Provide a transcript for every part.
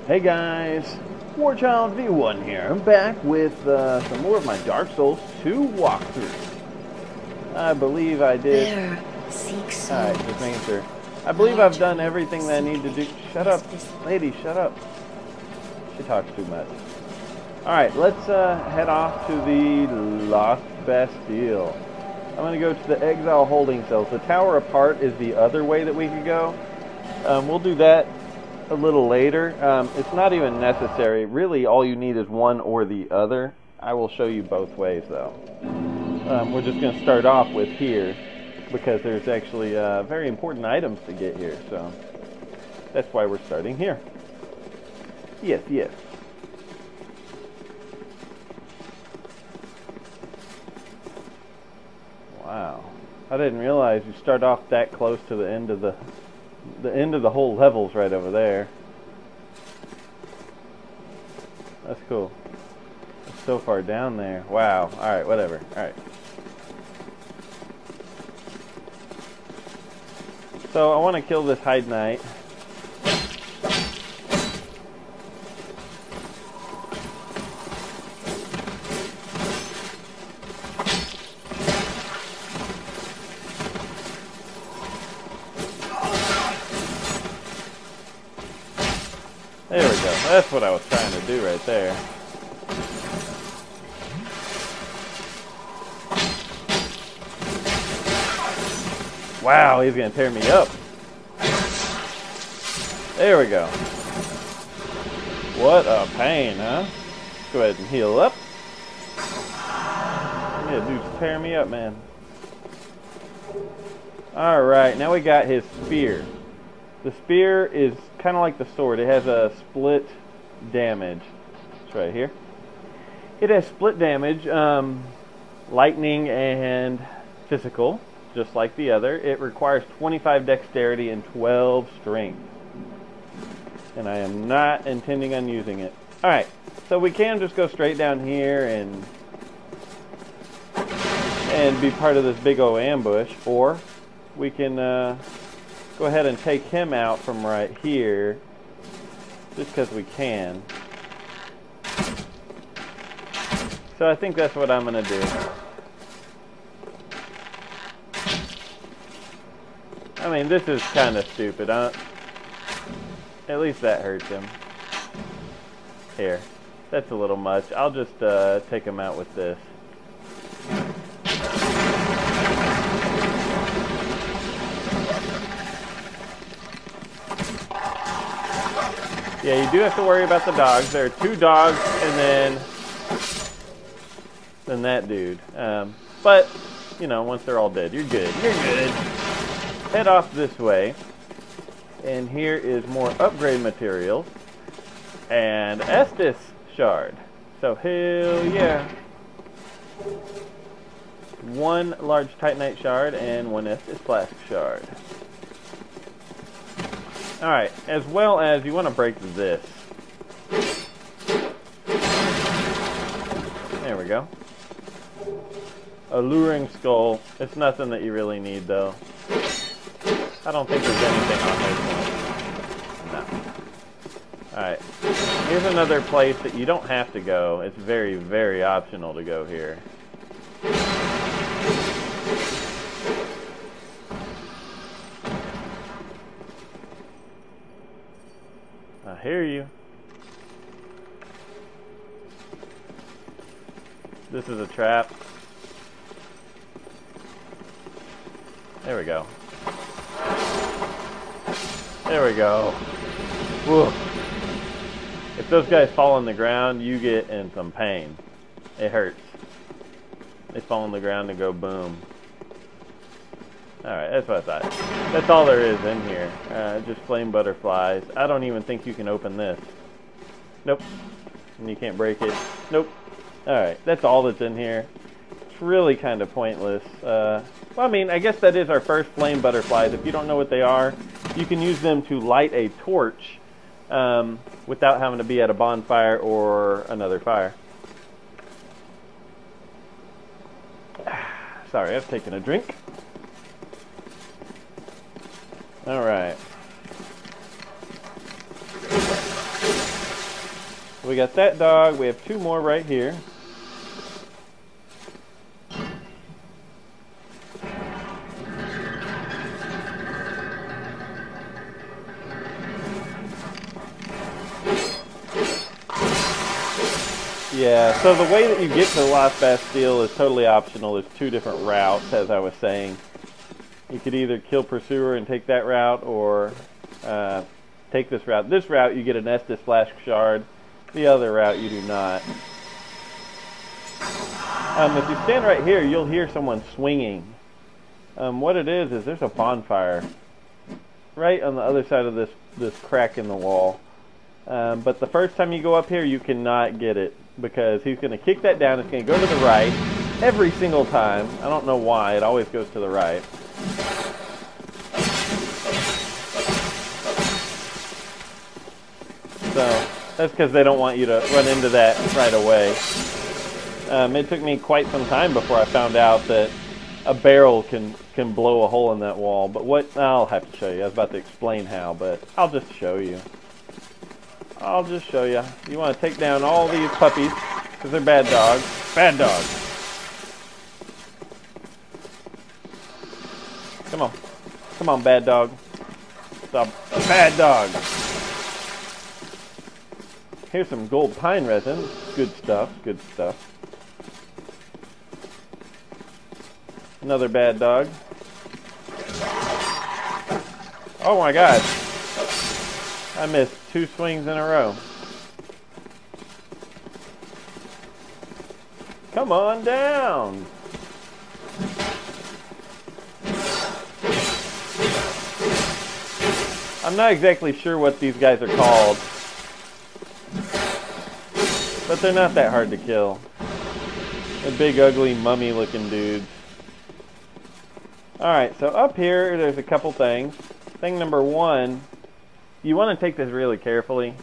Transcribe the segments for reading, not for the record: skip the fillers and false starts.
Hey guys, Warchild V1 here. I'm back with some more of my Dark Souls 2 walkthrough. I believe I did. There, seek souls. Alright, just making sure. I believe I've done everything that I need to do. Shut up, lady, shut up. She talks too much. Alright, let's head off to the Lost Bastille. I'm going to go to the Exile holding cells. The Tower Apart is the other way that we could go. We'll do that a little later. It's not even necessary. Really, all you need is one or the other. I will show you both ways, though. We're just going to start off with here, because there's actually very important items to get here, so that's why we're starting here. Yes, yes. Wow. I didn't realize you start off that close to the end of the whole level's right over there. That's cool. It's so far down there. Wow. Alright, whatever. Alright. So I want to kill this Hide Knight. There we go. That's what I was trying to do right there. Wow, he's going to tear me up. There we go. What a pain, huh? Go ahead and heal up. Yeah, dude's tearing me up, man. Alright, now we got his spear. The spear is kind of like the sword. It has a split damage. It's right here. It has split damage, lightning and physical, just like the other. It requires 25 dexterity and 12 strength. And I am not intending on using it. Alright, so we can just go straight down here and be part of this big old ambush, or we can go ahead and take him out from right here, just because we can. So I think that's what I'm going to do. I mean, this is kind of stupid, huh? At least that hurts him. Here. That's a little much. I'll just take him out with this. Yeah, you do have to worry about the dogs. There are 2 dogs and then that dude. But, you know, once they're all dead, you're good. You're good. Head off this way. And here is more upgrade materials. And Estus Shard. So, hell yeah. 1 large Titanite Shard and 1 Estus Flask Shard. Alright, as well as you want to break this. There we go. Alluring Skull. It's nothing that you really need, though. I don't think there's anything on this one. No. Alright. Here's another place that you don't have to go. It's very, very optional to go here. I hear you. This is a trap. There we go. There we go. Whoa. If those guys fall on the ground, you get in some pain. It hurts. They fall on the ground and go boom. Alright, that's what I thought. That's all there is in here. Just flame butterflies. I don't even think you can open this. Nope. And you can't break it. Nope. Alright, that's all that's in here. It's really kind of pointless. Well, I mean, I guess that is our first flame butterflies. If you don't know what they are, you can use them to light a torch without having to be at a bonfire or another fire. Sorry, I've taken a drink. Alright. we got that dog. We have 2 more right here. Yeah, so the way that you get to the Lost Bastille is totally optional. There's 2 different routes, as I was saying. You could either kill Pursuer and take that route, or take this route. This route, you get an Estus Flask Shard. The other route, you do not. If you stand right here, you'll hear someone swinging. What it is there's a bonfire right on the other side of this crack in the wall. But the first time you go up here, you cannot get it, because he's going to kick that down. It's going to go to the right every single time. I don't know why. It always goes to the right. So that's because they don't want you to run into that right away. It took me quite some time before I found out that a barrel can blow a hole in that wall. But what, I'll have to show you. I was about to explain how, but I'll just show you. I'll just show you. You want to take down all these puppies, because they're bad dogs. Bad dogs. Come on. Come on, bad dog. Stop. Bad dog. Here's some gold pine resin. Good stuff. Good stuff. Another bad dog. Oh my god. I missed 2 swings in a row. Come on down. I'm not exactly sure what these guys are called, but they're not that hard to kill. They're big, ugly, mummy-looking dudes. Alright, so up here, there's a couple things. Thing number 1, you want to take this really carefully.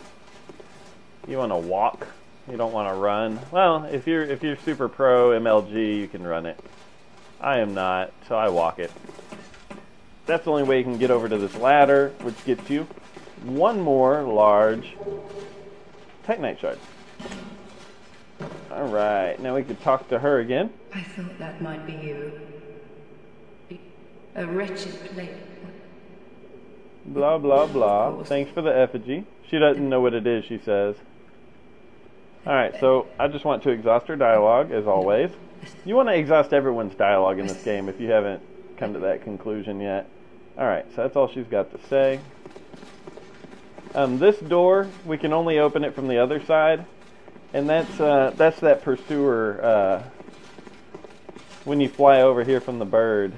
You want to walk. You don't want to run. Well, if you're super pro MLG, you can run it. I am not, so I walk it. That's the only way you can get over to this ladder, which gets you 1 more large Titanite shard. Alright, now we can talk to her again. I thought that might be you. A wretched plate. Blah, blah, blah. Thanks for the effigy. She doesn't know what it is, she says. Alright, so I just want to exhaust her dialogue, as always. You want to exhaust everyone's dialogue in this game if you haven't come to that conclusion yet. Alright, so that's all she's got to say. This door, we can only open it from the other side. And that's that pursuer, when you fly over here from the bird.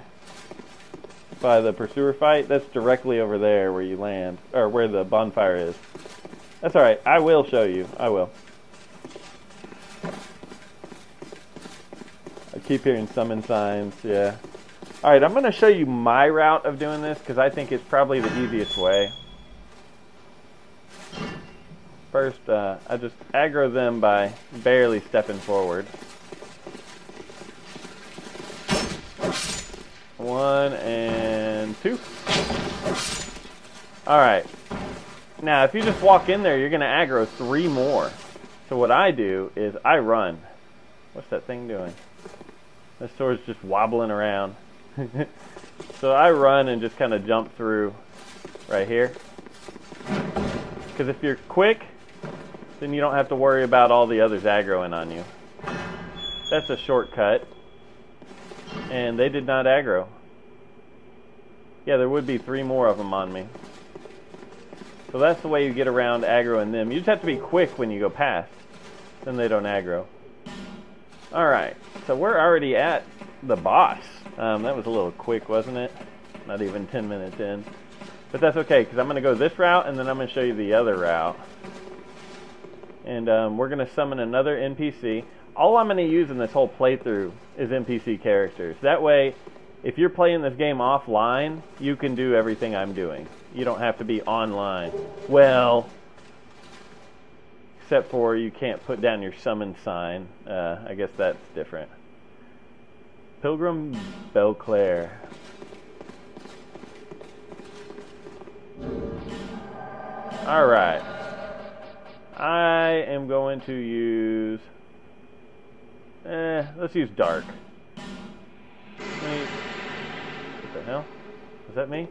By the pursuer fight, that's directly over there where you land, or where the bonfire is. That's alright, I will show you. I will. I keep hearing summon signs, yeah. Alright, I'm going to show you my route of doing this, because I think it's probably the easiest way. First, I just aggro them by barely stepping forward. 1 and 2. Alright. Now, if you just walk in there, you're going to aggro 3 more. So what I do is I run. What's that thing doing? This sword's just wobbling around. So I run and just kind of jump through right here. Because if you're quick, then you don't have to worry about all the others aggroing on you. That's a shortcut. And they did not aggro. Yeah, there would be 3 more of them on me. So that's the way you get around aggroing them. You just have to be quick when you go past. Then they don't aggro. Alright, so we're already at the boss. That was a little quick, wasn't it? Not even 10 minutes in. But that's okay, because I'm going to go this route, and then I'm going to show you the other route. And we're going to summon another NPC. All I'm going to use in this whole playthrough is NPC characters. That way, if you're playing this game offline, you can do everything I'm doing. You don't have to be online. Well, except for you can't put down your summon sign. I guess that's different. Pilgrim Belclair. Alright. I am going to use... let's use dark. What the hell? Is that me?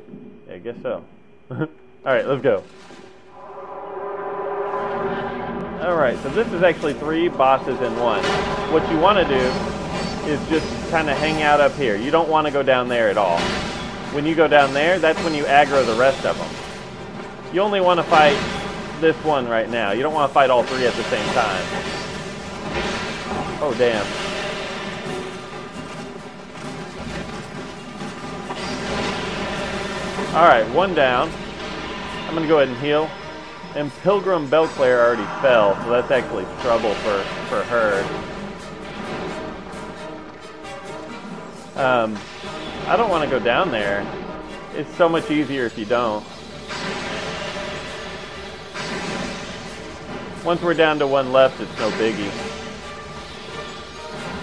Yeah, I guess so. Alright, let's go. Alright, so this is actually 3 bosses in one. What you want to do is just kind of hang out up here. You don't want to go down there at all. When you go down there, that's when you aggro the rest of them. You only want to fight this one right now. You don't want to fight all 3 at the same time. Oh, damn. Alright, 1 down. I'm going to go ahead and heal. And Pilgrim Belclair already fell, so that's actually trouble for her. I don't want to go down there. It's so much easier if you don't. Once we're down to 1 left, it's no biggie.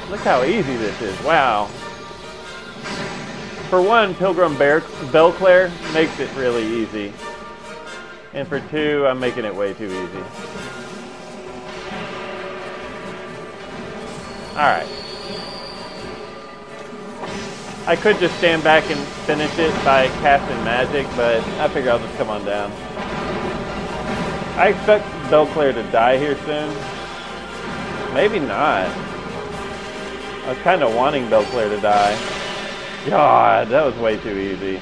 Look how easy this is. Wow. For 1, Pilgrim Belclair makes it really easy. And for 2, I'm making it way too easy. Alright. I could just stand back and finish it by casting magic, but I figure I'll just come on down. I expect Belclair to die here soon. Maybe not. I was kind of wanting Belclair to die. God, that was way too easy.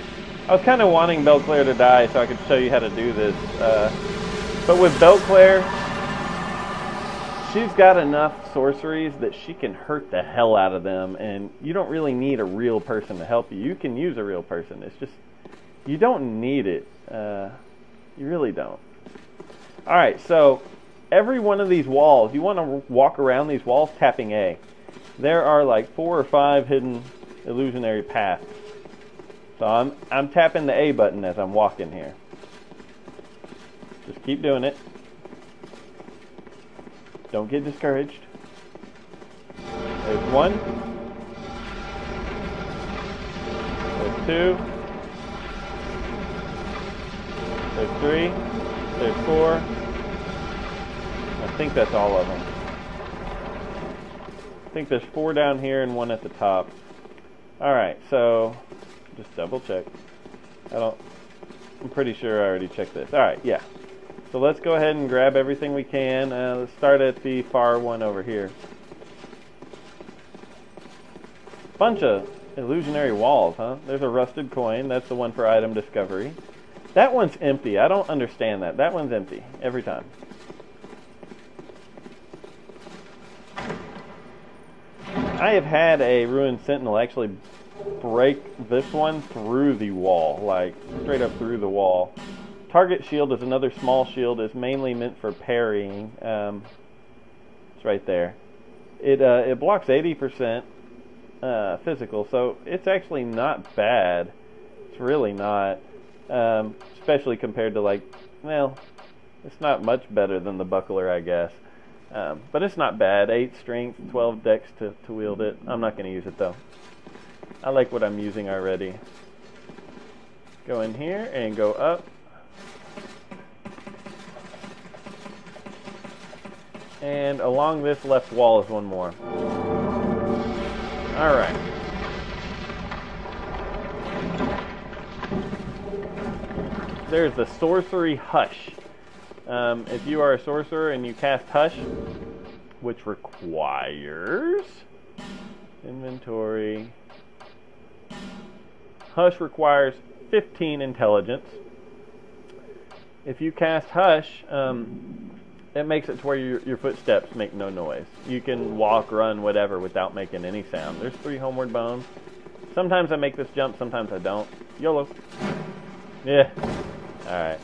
I was kind of wanting Belclair to die so I could show you how to do this. But with Belclair, she's got enough sorceries that she can hurt the hell out of them, and you don't really need a real person to help you. You can use a real person. It's just, you don't need it. You really don't. Alright, so every one of these walls, you want to walk around these walls tapping A. There are like 4 or 5 hidden illusionary paths. So I'm tapping the A button as I'm walking here. Just keep doing it. Don't get discouraged. There's 1. There's 2. There's 3. There's 4. I think that's all of them. I think there's 4 down here and 1 at the top. Alright, so just double check. I'm pretty sure I already checked this. Alright, yeah. So let's go ahead and grab everything we can. Let's start at the far one over here. Bunch of illusionary walls, huh? There's a rusted coin. That's the one for item discovery. That one's empty. I don't understand that. That one's empty every time. I have had a ruined sentinel actually break this one through the wall, like straight up through the wall. Target shield is another small shield. It's mainly meant for parrying. It's right there. It blocks 80% physical, so it's actually not bad. It's really not, especially compared to, like, well, it's not much better than the buckler, I guess. But it's not bad. 8 strength, 12 dex to wield it. I'm not going to use it though. I like what I'm using already. Go in here and go up. And along this left wall is one more. Alright. There's the sorcery Hush. If you are a sorcerer and you cast Hush, which requires inventory. Hush requires 15 intelligence. If you cast Hush, it makes it to where your footsteps make no noise. You can walk, run, whatever without making any sound. There's 3 homeward bones. Sometimes I make this jump, sometimes I don't. YOLO. Yeah. Alright.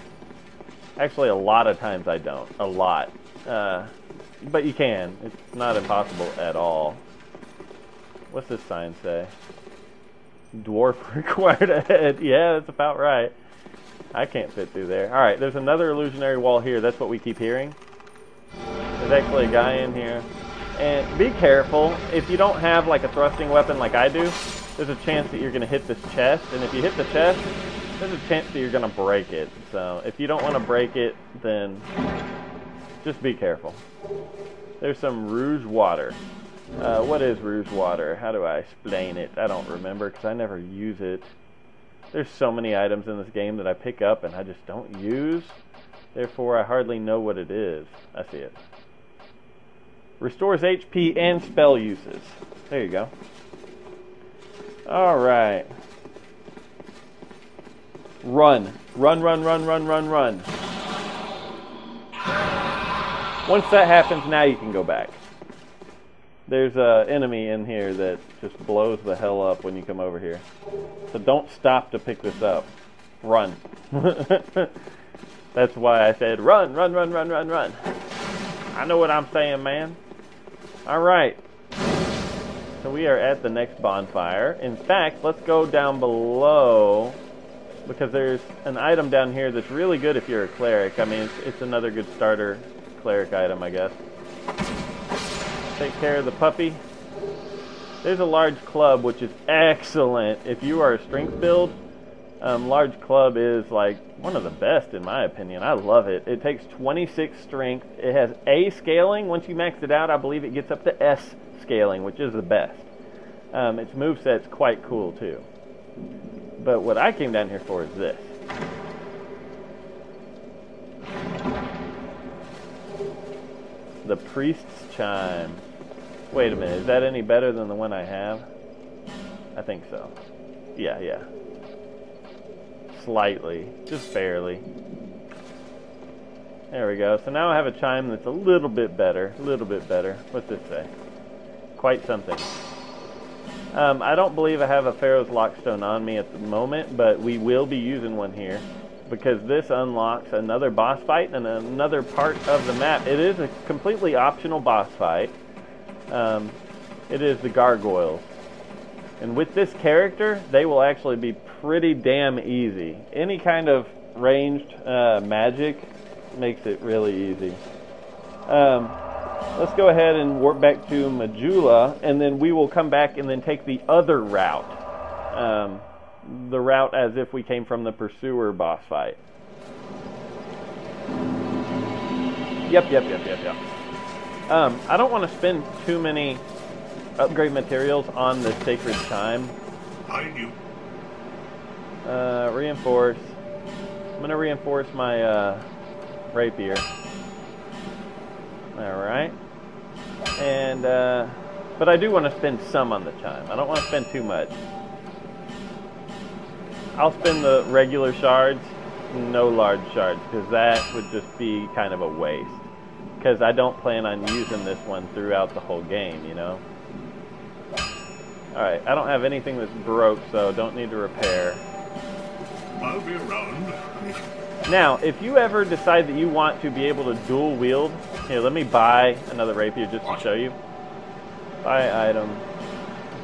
Actually, a lot of times I don't. A lot. But you can. It's not impossible at all. What's this sign say? Dwarf required a head. Yeah, that's about right. I can't fit through there. Alright, there's another illusionary wall here. That's what we keep hearing. There's actually a guy in here. And be careful. If you don't have like a thrusting weapon like I do, there's a chance that you're going to hit this chest. And if you hit the chest, there's a chance that you're going to break it. So if you don't want to break it, then Just be careful. There's some rouge water. What is rouge water? How do I explain it? I don't remember because I never use it. There's so many items in this game that I pick up and I just don't use. Therefore, I hardly know what it is. I see it. Restores HP and spell uses. There you go. Alright. Run. Run, run, run, run, run, run. Once that happens, now you can go back. There's an enemy in here that just blows the hell up when you come over here. So don't stop to pick this up. Run. That's why I said run, run, run, run, run, run. I know what I'm saying, man. Alright. So we are at the next bonfire. In fact, let's go down below, because there's an item down here that's really good if you're a cleric. I mean, it's another good starter cleric item, I guess. Take care of the puppy. There's a large club, which is excellent. If you are a strength build, large club is like one of the best in my opinion. I love it. It takes 26 strength. It has A scaling. Once you max it out, I believe it gets up to S scaling, which is the best. Its moveset's quite cool too. But what I came down here for is this. The Priest's Chime. Wait a minute, is that any better than the one I have? I think so. Yeah. Slightly, just barely. There we go. So now I have a chime that's a little bit better. What's this say? Quite something. I don't believe I have a Pharaoh's Lockstone on me at the moment, but we will be using one here, because this unlocks another boss fight and another part of the map. It is a completely optional boss fight. It is the gargoyles. And with this character, they will actually be pretty damn easy. Any kind of ranged magic makes it really easy. Let's go ahead and warp back to Majula, and then we will come back and then take the other route. The route as if we came from the Pursuer boss fight. Yep. I don't want to spend too many upgrade materials on the Sacred Chime. Behind you. Reinforce. I'm going to reinforce my rapier. Alright. And, but I do want to spend some on the chime. I don't want to spend too much. I'll spend the regular shards, no large shards, because that would just be kind of a waste. Because I don't plan on using this one throughout the whole game, you know? Alright, I don't have anything that's broke, so don't need to repair. I'll be around. Now, if you ever decide that you want to be able to dual wield, here, let me buy another rapier just to show you. Buy item,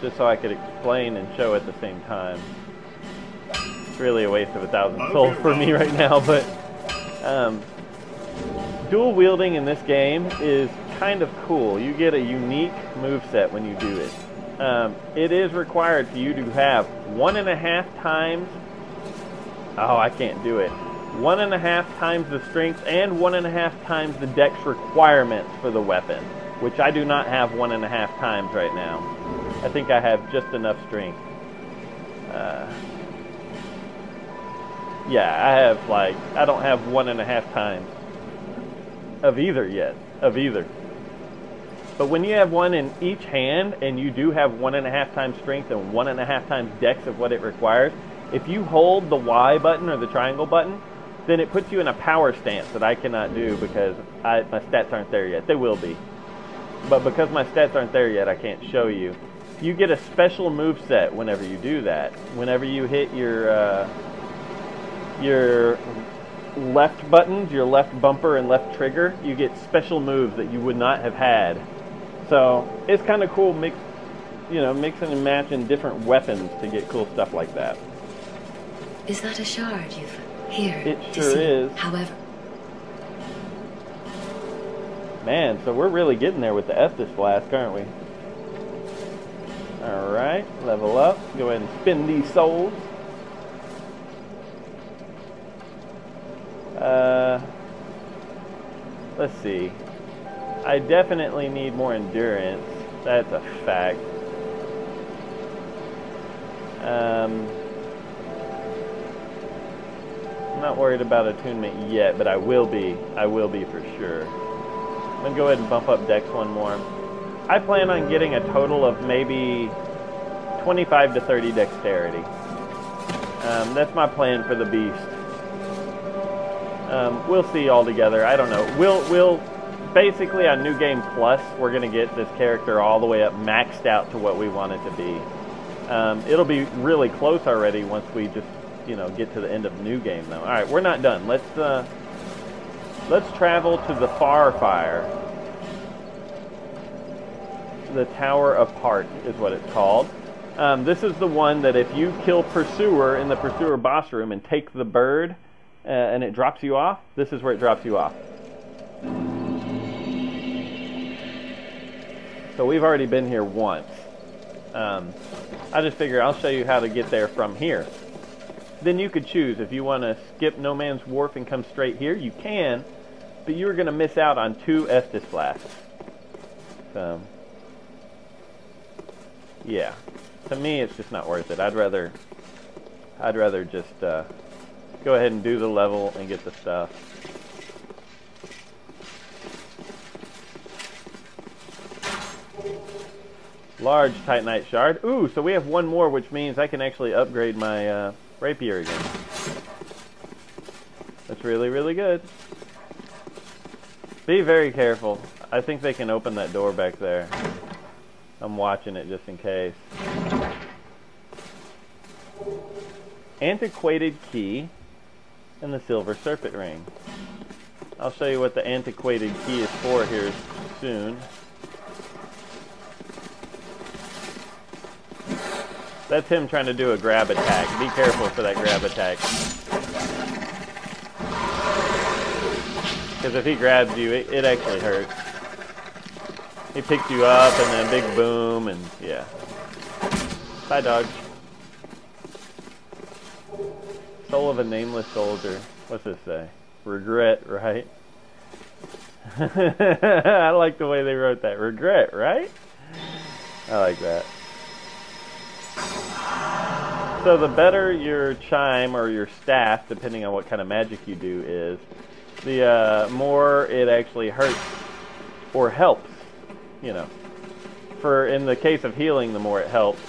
just so I could explain and show at the same time. It's really a waste of 1,000 souls for me right now, but dual wielding in this game is kind of cool. You get a unique moveset when you do it. It is required for you to have 1.5 times... Oh, I can't do it. 1.5 times the strength and 1.5 times the dex requirements for the weapon, which I do not have 1.5 times right now. I think I have just enough strength. Yeah, I have like, I don't have 1.5 times of either yet, But when you have one in each hand and you do have 1.5 times strength and 1.5 times dex of what it requires, if you hold the Y button or the triangle button, then it puts you in a power stance that I cannot do because my stats aren't there yet. They will be. But because my stats aren't there yet, I can't show you. You get a special move set whenever you do that. Whenever you hit your left buttons, your left bumper and left trigger, you get special moves that you would not have had. So it's kind of cool mixing and matching different weapons to get cool stuff like that. Is that a shard you've here? It sure is. However, man, so we're really getting there with the Estus Flask, aren't we? Alright, level up. Go ahead and spin these souls. let's see. I definitely need more endurance. That's a fact. I'm not worried about attunement yet, but I will be. I will be for sure. I'm going to go ahead and bump up Dex one more. I plan on getting a total of maybe 25 to 30 dexterity. That's my plan for the beast. We'll see all together. I don't know. We'll basically on New Game Plus, we're going to get this character all the way up maxed out to what we want it to be. It'll be really close already once we just, you know, get to the end of New Game though. All right, we're not done. Let's travel to the Far Fire. The Tower Apart is what it's called. This is the one that if you kill Pursuer in the Pursuer boss room and take the bird and it drops you off, this is where it drops you off. So we've already been here once. I just figure I'll show you how to get there from here. Then you could choose if you want to skip No Man's Wharf and come straight here, you can, but you're going to miss out on 2 Estus Flasks. So, yeah. To me, it's just not worth it. I'd rather just go ahead and do the level and get the stuff. Large Titanite Shard. Ooh, so we have one more, which means I can actually upgrade my rapier again. That's really, really good. Be very careful. I think they can open that door back there. I'm watching it just in case. Antiquated Key and the Silver Serpent Ring. I'll show you what the Antiquated Key is for here soon. That's him trying to do a grab attack. Be careful for that grab attack. Because if he grabs you, it actually hurts. He picks you up and then a big boom and yeah. Bye, dog. Soul of a Nameless Soldier. What's this say? Regret, right? I like the way they wrote that. Regret, right? I like that. So the better your chime or your staff, depending on what kind of magic you do, is, the more it actually hurts or helps. You know, in the case of healing, the more it helps.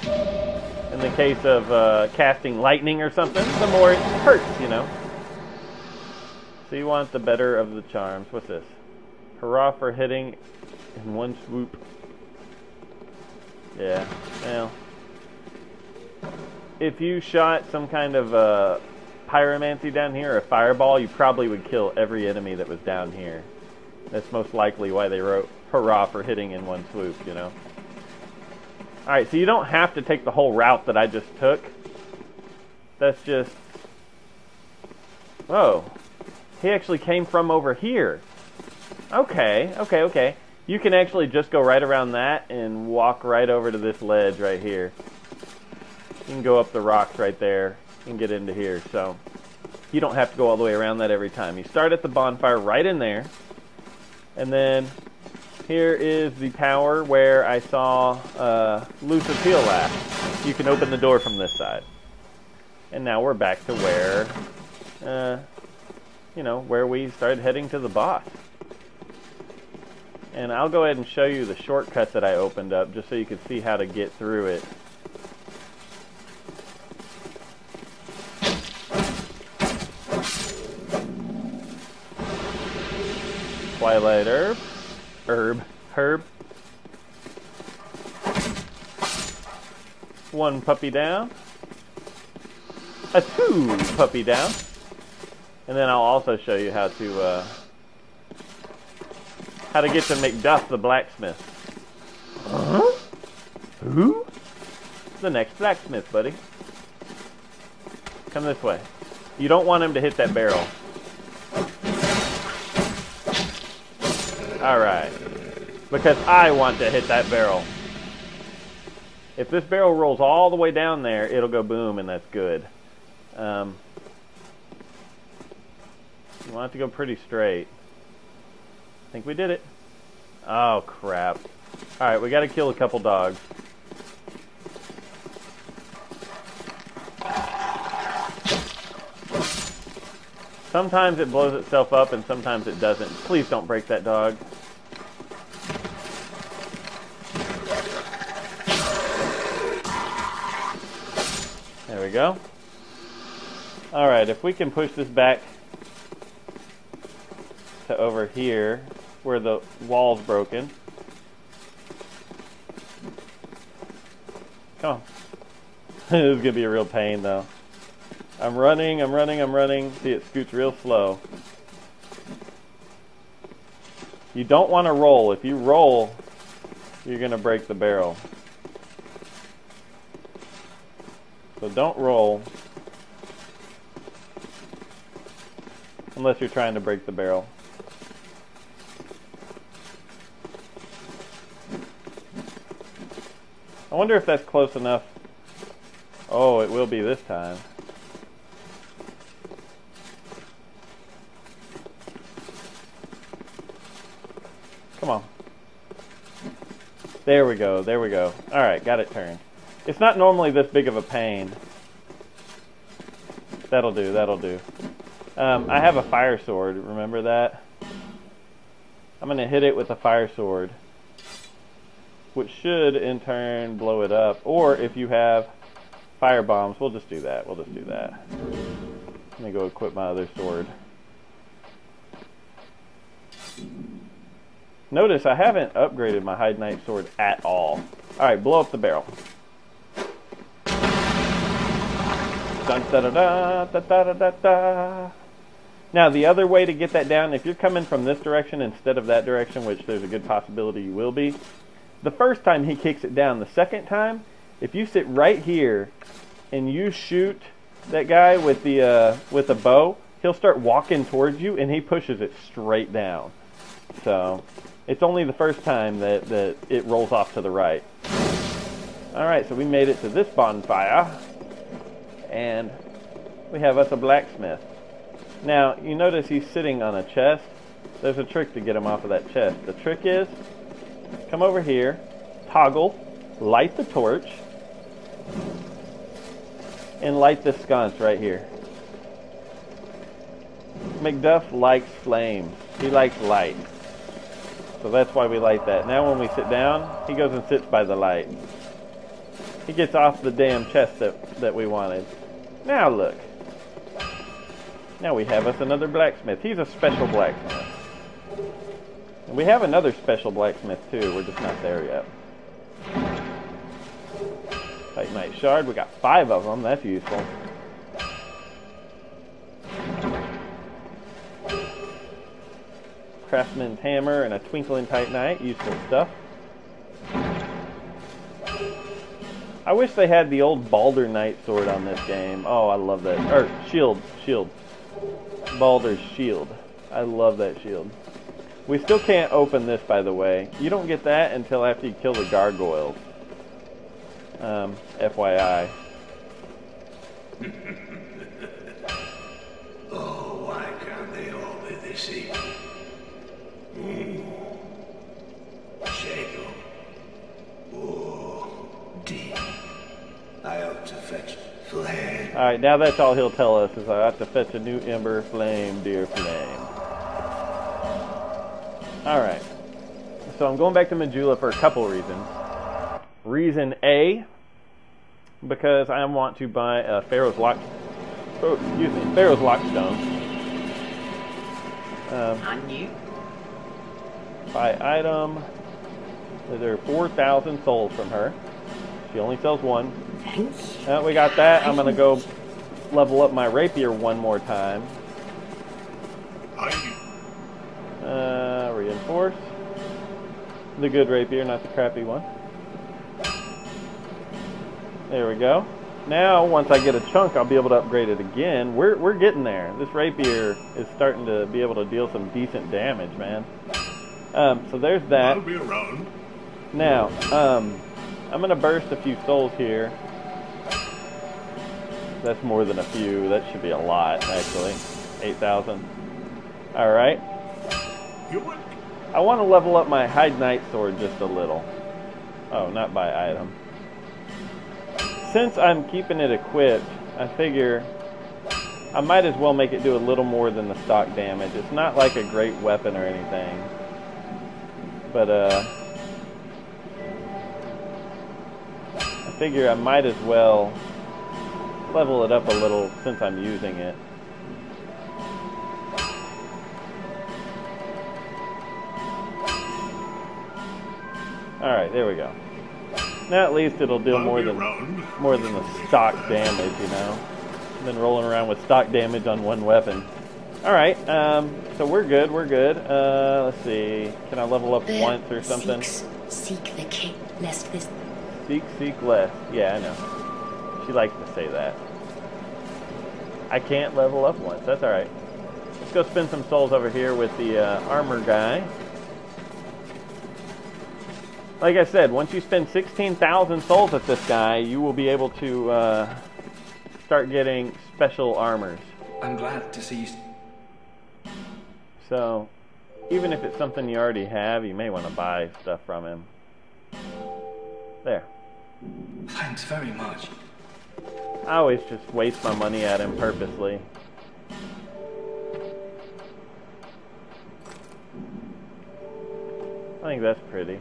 In the case of casting lightning or something, the more it hurts, you know. So you want the better of the charms. What's this? Hurrah for hitting in one swoop. Yeah, well. If you shot some kind of pyromancy down here, or a fireball, you probably would kill every enemy that was down here. That's most likely why they wrote hurrah for hitting in one swoop, you know. Alright, so you don't have to take the whole route that I just took. That's just... Whoa. He actually came from over here. Okay, okay, okay. You can actually just go right around that and walk right over to this ledge right here. You can go up the rocks right there and get into here. So you don't have to go all the way around that every time. You start at the bonfire right in there. And then here is the tower where I saw Lucatiel last. You can open the door from this side. And now we're back to where, you know, where we started heading to the boss. And I'll go ahead and show you the shortcut that I opened up just so you can see how to get through it. Twilight herb. One puppy down. A 2 puppy down. And then I'll also show you how to get to McDuff the blacksmith. Who? The next blacksmith, buddy. Come this way. You don't want him to hit that barrel. Alright. Because I want to hit that barrel. If this barrel rolls all the way down there, it'll go boom, and that's good. You want it to go pretty straight. I think we did it. Oh, crap. Alright, we gotta kill a couple dogs. Sometimes it blows itself up and sometimes it doesn't. Please don't break that dog. There we go. Alright, if we can push this back to over here where the wall's broken. Come on. This is going to be a real pain though. I'm running. See, it scoots real slow. You don't want to roll. If you roll, you're going to break the barrel. So don't roll. Unless you're trying to break the barrel. I wonder if that's close enough. Oh, it will be this time. Come on. There we go, there we go. Alright, got it turned. It's not normally this big of a pain. That'll do, that'll do. I have a fire sword, remember that? I'm going to hit it with a fire sword, which should in turn blow it up. Or if you have fire bombs, we'll just do that. We'll just do that. Let me go equip my other sword. Notice I haven't upgraded my Hide Knight sword at all. Alright, blow up the barrel. Dun, da, da, da, da, da, da, da. Now the other way to get that down, if you're coming from this direction instead of that direction, which there's a good possibility you will be, the first time he kicks it down. The second time, if you sit right here and you shoot that guy with the bow, he'll start walking towards you and he pushes it straight down. So it's only the first time that it rolls off to the right. Alright, so we made it to this bonfire and we have us a blacksmith. Now you notice he's sitting on a chest. There's a trick to get him off of that chest. The trick is come over here, toggle, light the torch, and light this sconce right here. McDuff likes flames. He likes light. So that's why we light that. Now when we sit down, he goes and sits by the light. He gets off the damn chest that we wanted. Now look. Now we have us another blacksmith. He's a special blacksmith. And we have another special blacksmith too. We're just not there yet. Titanite shard. We got 5 of them. That's useful. Craftsman's hammer and a twinkling titanite. Useful stuff. I wish they had the old Baldur Knight sword on this game. Oh, I love that. Or shield. Baldur's shield. I love that shield. We still can't open this, by the way. You don't get that until after you kill the gargoyles. FYI. Oh, why can't they all be this easy? Shake 'em. Oh, deep. I ought to fetch flame. Alright, now that's all he'll tell us is I have to fetch a new ember, flame, dear flame. Alright. So I'm going back to Majula for a couple reasons. Reason A, because I want to buy a Pharaoh's Lockstone. Buy item. There are 4,000 souls from her. She only sells one. We got that. I'm gonna go level up my rapier one more time. Reinforce. The good rapier, not the crappy one. There we go. Now, once I get a chunk, I'll be able to upgrade it again. We're getting there. This rapier is starting to be able to deal some decent damage, man. So there's that. I'll be around. Now, I'm gonna burst a few souls here. That's more than a few. That should be a lot, actually. 8,000. Alright. I want to level up my Hide Knight sword just a little. Oh, not by item. Since I'm keeping it equipped, I figure I might as well make it do a little more than the stock damage. It's not like a great weapon or anything. But, I figure I might as well level it up a little since I'm using it. Alright, there we go. Now at least it'll do more than the stock damage, you know. Than rolling around with stock damage on one weapon. Alright, so we're good, we're good. Let's see. Can I level up once or something? Seek the king, lest this... Seek less. Yeah, I know. She likes to say that. I can't level up once. That's alright. Let's go spend some souls over here with the armor guy. Like I said, once you spend 16,000 souls at this guy, you will be able to start getting special armors. I'm glad to see you. So, even if it's something you already have, you may want to buy stuff from him. There. Thanks very much. I always just waste my money at him purposely. I think that's pretty.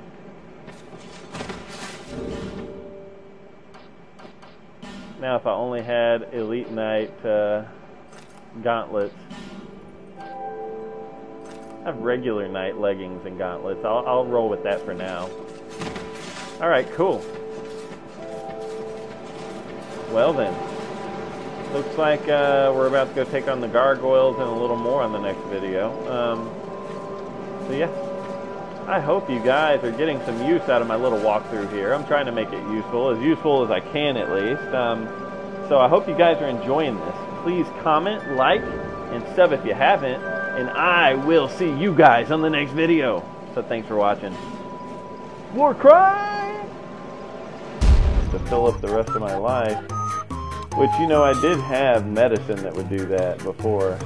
Now if I only had Elite Knight gauntlets. I have regular Knight leggings and gauntlets. I'll roll with that for now. Alright, cool. Well then. Looks like we're about to go take on the gargoyles and a little more on the next video. So yeah. I hope you guys are getting some use out of my little walkthrough here. I'm trying to make it useful as I can at least. So I hope you guys are enjoying this. Please comment, like, and sub if you haven't. And I will see you guys on the next video. So thanks for watching. War cry! To fill up the rest of my life. Which, you know, I did have medicine that would do that before.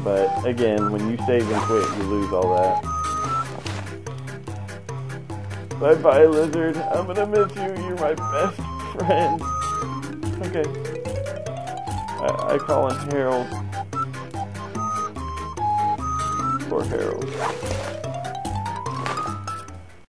But again, when you save and quit, you lose all that. Bye-bye, Lizard. I'm gonna miss you. You're my best friend. Okay. I call him Harold. Poor Harold.